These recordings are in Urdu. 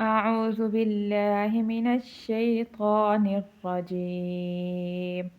أعوذ بالله من الشيطان الرجيم.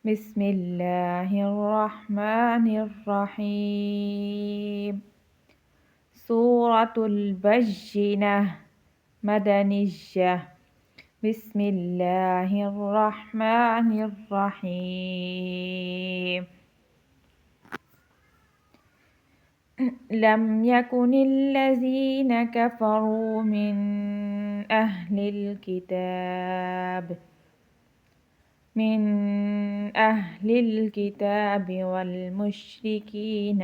بسم الله الرحمن الرحيم. سورة البجنة مدنية. بسم الله الرحمن الرحيم. لم يكن الذين كفروا من أهل الكتاب والمشركين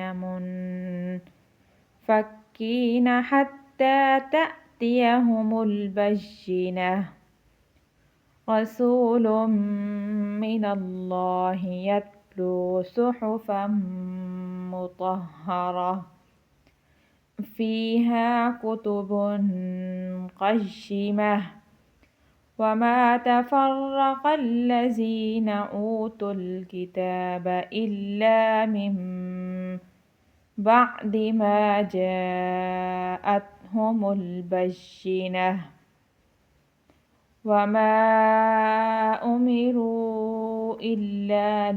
منفكين حتى تأتيهم البينة. رسول من الله يتلو صحفا مطهرة فيها كتب قيمة. وما تفرق الذين أوتوا الكتاب إلا من بعد ما جاءتهم البينة. وما أمروا إلا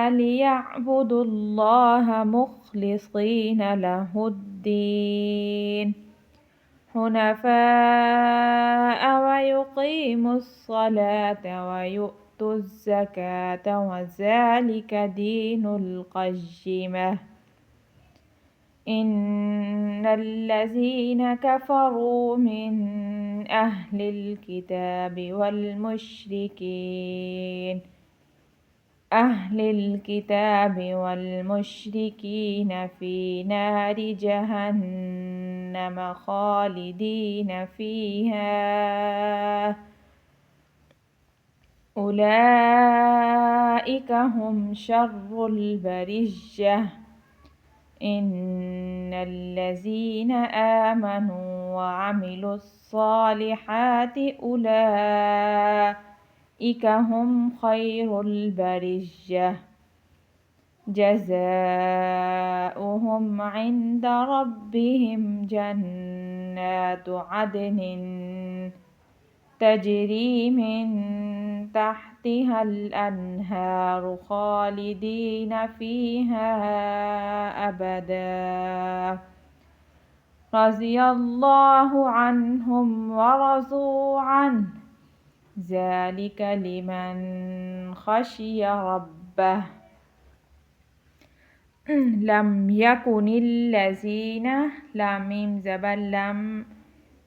ليعبدوا الله مخلصين له الدين حنفاء ويقيموا الصلاة ويؤتوا الزكاة وذلك دين القيمة. إن الذين كفروا من أهل الكتاب والمشركين في نار جهنم خالدين فيها أولئك هم شر البرية. إن الذين آمنوا وعملوا الصالحات أولئك هم خير البرية. جزاؤهم عند ربهم جنات عدن تجري من تحتها الأنهار خالدين فيها أبدا. رضي الله عنهم ورضوا عنه ذلك لمن خشي ربه. لم يكن الذين لام ميم زبر لم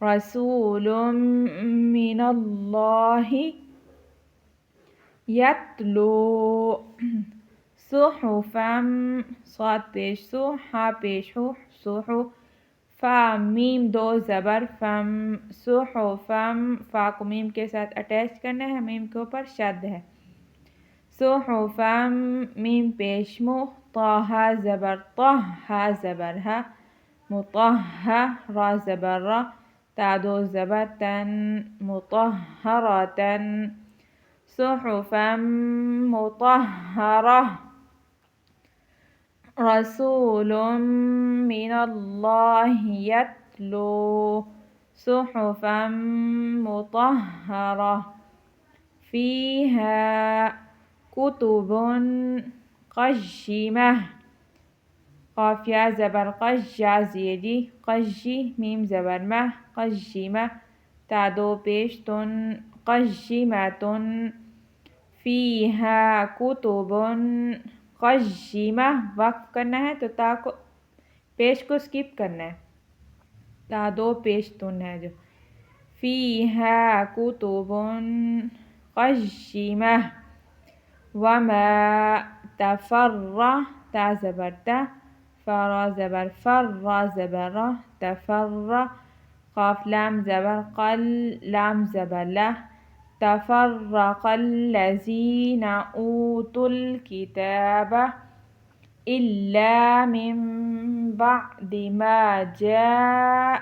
رسول من اللہ یتلو صحفا صاد پیش سو ہا پیش ہو صحف فا میم دو زبر فم صحفم فا کو میم کے ساتھ اٹیچ کرنا ہے میم کے اوپر شد ہے صحفم میم پیش مو طہ زبر طہ ہا زبر ہا مطہہ را زبر را تا دو زبر تن مطہرتن صحفا مطہرہ رسول من اللہ یتلو صحفا مطہرہ فیہا کتب قیمہ قاف یا زبر قش یا زیدی قشی میم زبر مہ قیمہ تا دو پیش تن قیمتن فیہا کتب قیمہ وقف کرنا ہے تو تا کو پیش کو سکپ کرنا ہے تا دو پیش تن ہے جو فیہا کتب قیمہ وما تفرہ تا زبر تا فرا زبر فر را زبر را تفرہ قاف لام زبر قل لام زبر لہ تفرق الذین اوتوا الکتاب الا من بعد ما جاء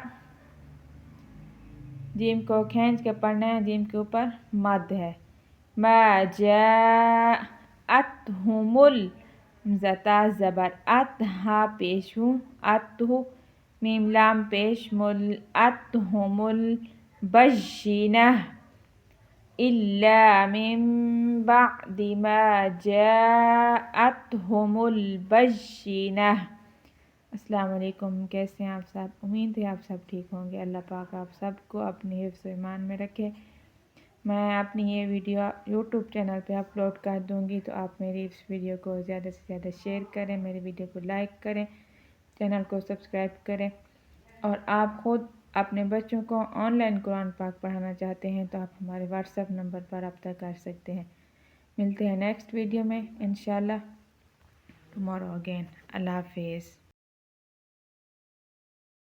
جیم کو کھینچ کے پڑھنا ہے جیم کے اوپر مد ہے ما جاءتہم زتا زبر ات ہا پیش ہوں ات ہو میم لام پیش مل اتہم البینہ الا من بعد ما جاءتہم البینہ۔ السلام علیکم، کیسے ہیں آپ سب؟ امید ہے آپ سب ٹھیک ہوں گے۔ اللہ پاک آپ سب کو اپنی حفظ و ایمان میں رکھے۔ میں اپنی یہ ویڈیو یوٹیوب چینل پہ اپلوڈ کر دوں گی تو آپ میری اس ویڈیو کو زیادہ سے زیادہ شیئر کریں، میری ویڈیو کو لائک کریں، چینل کو سبسکرائب کریں، اور آپ خود اپنے بچوں کو آن لائن قرآن پاک پڑھانا چاہتے ہیں تو آپ ہمارے واٹس ایپ نمبر پر رابطہ کر سکتے ہیں۔ ملتے ہیں نیکسٹ ویڈیو میں انشاءاللہ ٹمارو اگین۔ اللہ حافظ۔